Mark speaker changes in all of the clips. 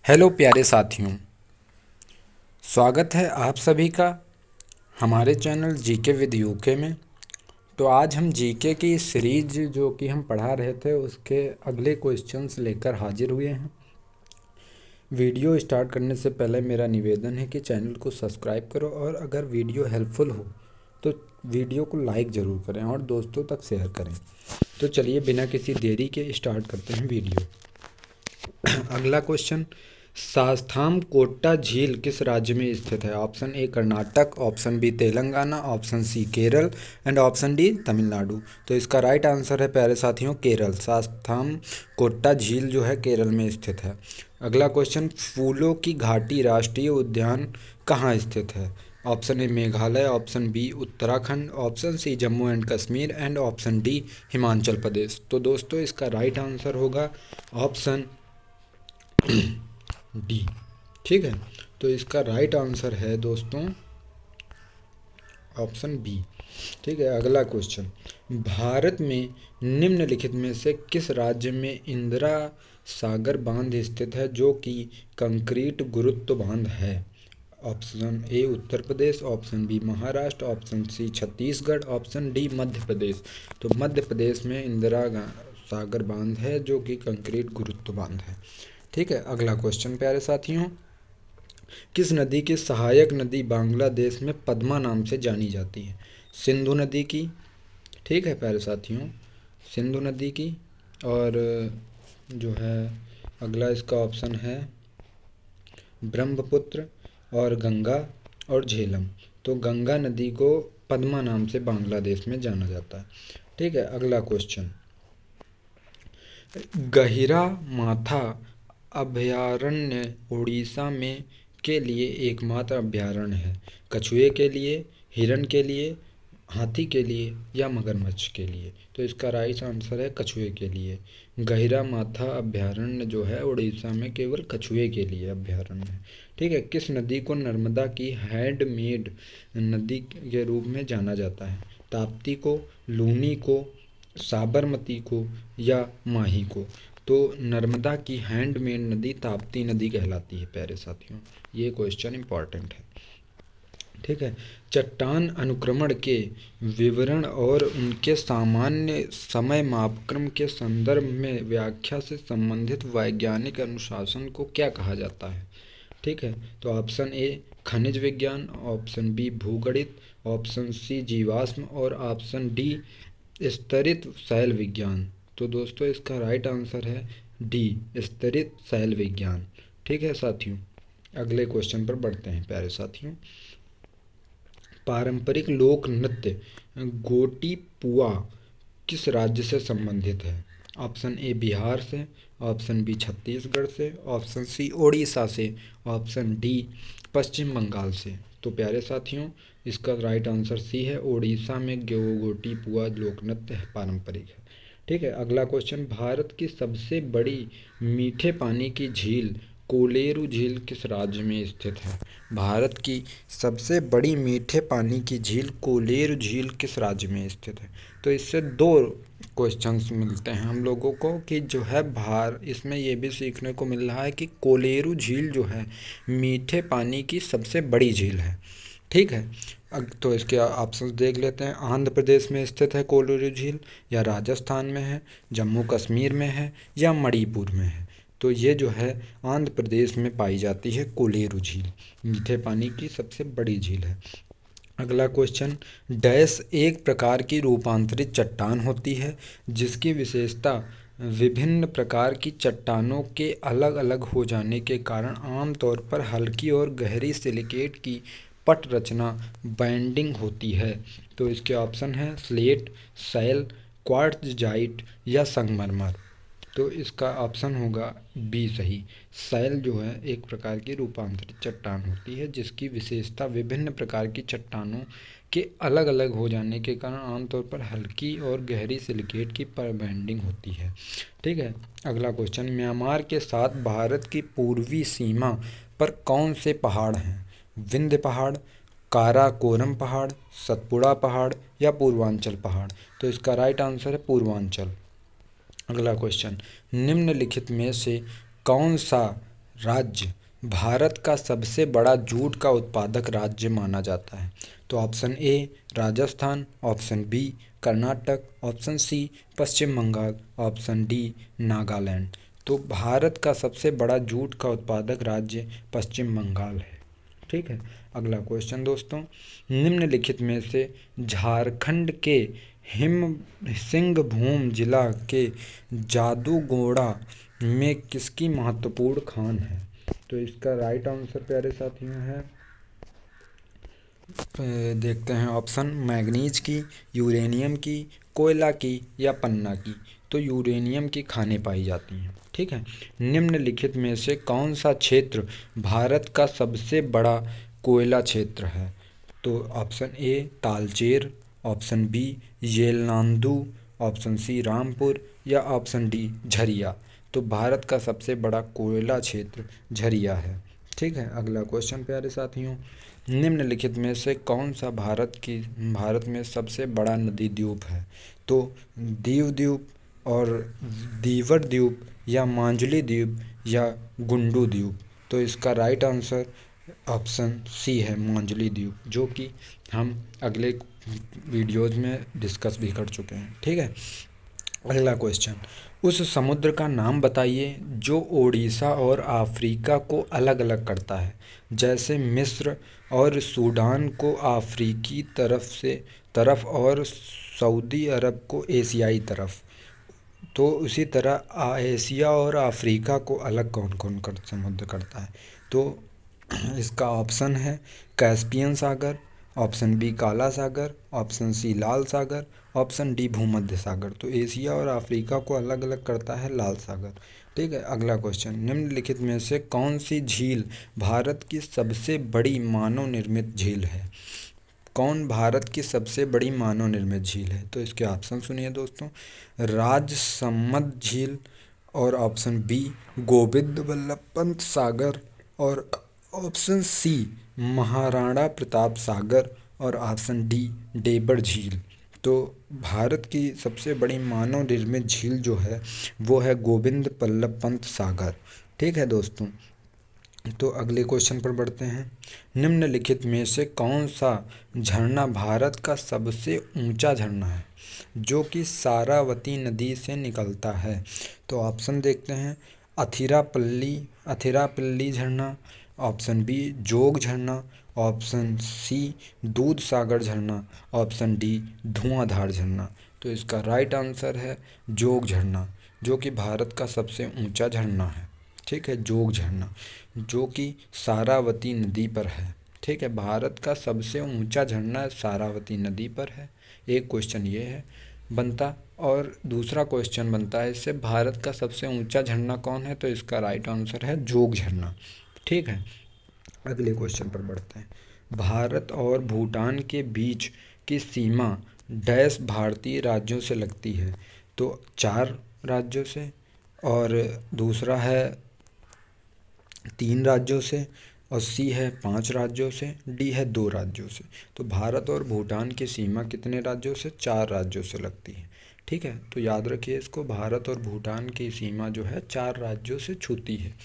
Speaker 1: Hello प्यारे साथियों, स्वागत है आप सभी का हमारे चैनल जीके विद यूके में। तो आज हम जीके की सीरीज जो कि हम पढ़ा रहे थे उसके अगले क्वेश्चंस लेकर हाजिर हुए हैं। वीडियो स्टार्ट करने से पहले मेरा निवेदन है कि चैनल को सब्सक्राइब करो और अगर वीडियो हेल्पफुल हो तो वीडियो को लाइक ज़रूर करें और दोस्तों तक शेयर करें। तो चलिए बिना किसी देरी के स्टार्ट करते हैं वीडियो। अगला क्वेश्चन, सास्थाम कोट्टा झील किस राज्य में स्थित है? Option A Karnataka, option B Telangana, option C Kerala and option D Tamil Nadu. तो इसका राइट आंसर है प्यारे साथियों केरल। सास्थाम कोट्टा झील जो है केरल में स्थित है। अगला क्वेश्चन, फूलों की घाटी राष्ट्रीय उद्यान कहाँ स्थित है? Option A Meghalaya, option B Uttarakhand, option C Jammu and Kashmir and option D Himachal Pradesh. तो दोस्तों इसका राइट आंसर होगा ऑप्शन डी। ठीक है, तो इसका राइट आंसर है दोस्तों ऑप्शन बी। ठीक है, अगला क्वेश्चन, भारत में निम्नलिखित में से किस राज्य में इंदिरा सागर बांध स्थित है जो कि कंक्रीट गुरुत्व बांध है? Option A Uttar Pradesh, option B Maharashtra, option C Chhattisgarh, option D Madhya Pradesh. तो मध्य प्रदेश में इंदिरा सागर बांध है जो कि कंक्रीट गुरुत्व बांध है। ठीक है, अगला क्वेश्चन प्यारे साथियों, किस नदी की सहायक नदी बांग्लादेश में पद्मा नाम से जानी जाती है? सिंधु नदी की, ठीक है प्यारे साथियों, सिंधु नदी की, और जो है अगला इसका ऑप्शन है ब्रह्मपुत्र और गंगा और झेलम। तो गंगा नदी को पद्मा नाम से बांग्लादेश में जाना जाता है। ठीक है, अगला क्वेश्चन, गहिरा माथा अभयारण्य उड़ीसा में के लिए एकमात्र अभयारण्य है? कछुए के लिए, हिरण के लिए, हाथी के लिए या मगरमच्छ के लिए? तो इसका राइट आंसर है कछुए के लिए। गहिरा माथा अभयारण्य जो है उड़ीसा में केवल कछुए के लिए अभयारण्य है। ठीक है, किस नदी को नर्मदा की हैंडमेड नदी के रूप में जाना जाता है? ताप्ती को, लूनी को, साबरमती को या माही को? तो नर्मदा की हैंडमेड नदी ताप्ती नदी कहलाती है प्यारे साथियों। ये क्वेश्चन इंपॉर्टेंट है। ठीक है, चट्टान अनुक्रमण के विवरण और उनके सामान्य समय मापक्रम के संदर्भ में व्याख्या से संबंधित वैज्ञानिक अनुशासन को क्या कहा जाता है? ठीक है, तो ऑप्शन ए खनिज विज्ञान, ऑप्शन बी भूगणित, ऑप्शन सी जीवाश्म और ऑप्शन डी स्तरित शैल विज्ञान। तो दोस्तों इसका राइट आंसर है डी स्तरित शैल विज्ञान। ठीक है साथियों, अगले क्वेश्चन पर बढ़ते हैं प्यारे साथियों। पारंपरिक लोक नृत्य गोटी पुआ किस राज्य से संबंधित है? ऑप्शन ए बिहार से, ऑप्शन बी छत्तीसगढ़ से, ऑप्शन सी ओडिशा से, ऑप्शन डी पश्चिम बंगाल से। तो प्यारे साथियों इसका राइट आंसर सी है, ओडिशा में गोटी पुआ लोक नृत्य पारंपरिक है। ठीक है, अगला क्वेश्चन, भारत की सबसे बड़ी मीठे पानी की झील कोलेरू झील किस राज्य में स्थित है? भारत की सबसे बड़ी मीठे पानी की झील कोलेरू झील किस राज्य में स्थित है? तो इससे दो क्वेश्चंस मिलते हैं हम लोगों को कि जो है इसमें ये भी सीखने को मिल रहा है कि कोलेरू झील जो है मीठे पानी की सबसे बड़ी झील है। ठीक है, तो इसके ऑप्शंस देख लेते हैं। आंध्र प्रदेश में स्थित है कोलेरू झील, या राजस्थान में है, जम्मू कश्मीर में है या मणिपुर में है? तो ये जो है आंध्र प्रदेश में पाई जाती है कोलेरू झील, मीठे पानी की सबसे बड़ी झील है। अगला क्वेश्चन, डैश एक प्रकार की रूपांतरित चट्टान होती है जिसकी विशेषता विभिन्न प्रकार की चट्टानों के अलग अलग हो जाने के कारण आमतौर पर हल्की और गहरी सिलिकेट की पट रचना बैंडिंग होती है। तो इसके ऑप्शन हैं स्लेट, सैल, क्वार्ट्जजाइट या संगमरमर। तो इसका ऑप्शन होगा बी सही। सैल जो है एक प्रकार की रूपांतरित चट्टान होती है जिसकी विशेषता विभिन्न प्रकार की चट्टानों के अलग अलग हो जाने के कारण आमतौर पर हल्की और गहरी सिलिकेट की परबैंडिंग होती है। ठीक है, अगला क्वेश्चन, म्यांमार के साथ भारत की पूर्वी सीमा पर कौन से पहाड़ हैं? विंध्य पहाड़, काराकोरम पहाड़, सतपुड़ा पहाड़ या पूर्वांचल पहाड़? तो इसका राइट आंसर है पूर्वांचल। अगला क्वेश्चन, निम्नलिखित में से कौन सा राज्य भारत का सबसे बड़ा जूट का उत्पादक राज्य माना जाता है? तो option A Rajasthan, option B Karnataka, option C पश्चिम बंगाल, ऑप्शन डी नागालैंड। तो भारत का सबसे बड़ा जूट का उत्पादक राज्य पश्चिम बंगाल है। ठीक है। अगला क्वेश्चन दोस्तों, निम्नलिखित में से झारखंड के हिम सिंहभूम जिला के जादूगोड़ा में किसकी महत्वपूर्ण खान है? तो इसका राइट आंसर प्यारे साथियों है, देखते हैं ऑप्शन, मैग्नीज की, यूरेनियम की, कोयला की या पन्ना की। तो यूरेनियम की खानें पाई जाती हैं। ठीक है। निम्नलिखित में से कौन सा क्षेत्र भारत का सबसे बड़ा कोयला क्षेत्र है? तो option A Talcher, option B Yellandu, option C Rampur या ऑप्शन डी झरिया। तो भारत का सबसे बड़ा कोयला क्षेत्र झरिया है। ठीक है। अगला क्वेश्चन प्यारे साथियों, निम्नलिखित में से कौन सा भारत में सबसे बड़ा नदी द्वीप है? तो दीव द्वीप और दीवर द्वीप या मांजुली द्वीप या गुंडू द्वीप। तो इसका राइट आंसर ऑप्शन सी है मांजुली द्वीप, जो कि हम अगले वीडियोज़ में डिस्कस भी कर चुके हैं। ठीक है। अगला क्वेश्चन, उस समुद्र का नाम बताइए जो ओडिशा और अफ्रीका को अलग अलग करता है। जैसे मिस्र और सूडान को अफ्रीकी तरफ और सऊदी अरब को एशियाई तरफ। तो उसी तरह एशिया और अफ्रीका को अलग कौन कौन कर समुद्र करता है? तो इसका ऑप्शन है कैस्पियन सागर, ऑप्शन बी काला सागर, ऑप्शन सी लाल सागर, ऑप्शन डी भूमध्य सागर। तो एशिया और अफ्रीका को अलग अलग करता है लाल सागर। ठीक है। अगला क्वेश्चन, निम्नलिखित में से कौन सी झील भारत की सबसे बड़ी मानव निर्मित झील है? कौन भारत की सबसे बड़ी मानव निर्मित झील है? तो इसके ऑप्शन सुनिए दोस्तों, राजसमंद झील, और ऑप्शन बी गोविंद वल्लभ पंत सागर, और ऑप्शन सी महाराणा प्रताप सागर, और ऑप्शन डी डेबर झील। तो भारत की सबसे बड़ी मानव निर्मित झील जो है वो है गोविंद वल्लभ पंत सागर। ठीक है दोस्तों। तो अगले क्वेश्चन पर बढ़ते हैं, निम्नलिखित में से कौन सा झरना भारत का सबसे ऊंचा झरना है जो कि सारावती नदी से निकलता है? तो ऑप्शन देखते हैं, अथिरापल्ली झरना, ऑप्शन बी जोग झरना, ऑप्शन सी दूध सागर झरना, ऑप्शन डी धुआंधार झरना। तो इसका राइट आंसर है जोग झरना, जो कि भारत का सबसे ऊंचा झरना है। ठीक है। जोग झरना जो कि सारावती नदी पर है। ठीक है। भारत का सबसे ऊंचा झरना सारावती नदी पर है। एक क्वेश्चन ये है बनता, और दूसरा क्वेश्चन बनता है इससे, भारत का सबसे ऊंचा झरना कौन है? तो इसका राइट आंसर है जोग झरना। ठीक है। अगले क्वेश्चन पर बढ़ते हैं, भारत और भूटान के बीच की सीमा डैश भारतीय राज्यों से लगती है? तो 4 राज्यों से, और दूसरा है 3 राज्यों से, और सी है 5 राज्यों से, डी है 2 राज्यों से। तो भारत और भूटान की सीमा कितने राज्यों से? 4 राज्यों से लगती है। ठीक है। तो याद रखिए इसको, भारत और भूटान की सीमा जो है 4 राज्यों से छूती है।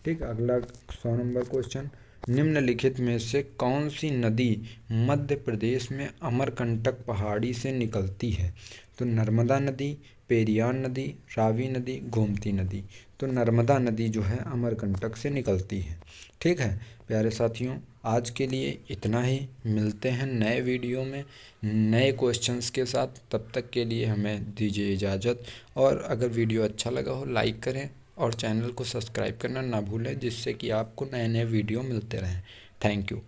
Speaker 1: ठीक। अगला 100 नंबर क्वेश्चन, निम्नलिखित में से कौन सी नदी मध्य प्रदेश में अमरकंटक पहाड़ी से निकलती है? तो नर्मदा नदी, पेरियार नदी, रावी नदी, गोमती नदी। तो नर्मदा नदी जो है अमरकंटक से निकलती है। ठीक है प्यारे साथियों, आज के लिए इतना ही। मिलते हैं नए वीडियो में नए क्वेश्चंस के साथ। तब तक के लिए हमें दीजिए इजाज़त, और अगर वीडियो अच्छा लगा हो लाइक करें और चैनल को सब्सक्राइब करना ना भूलें, जिससे कि आपको नए नए वीडियो मिलते रहें। Thank you.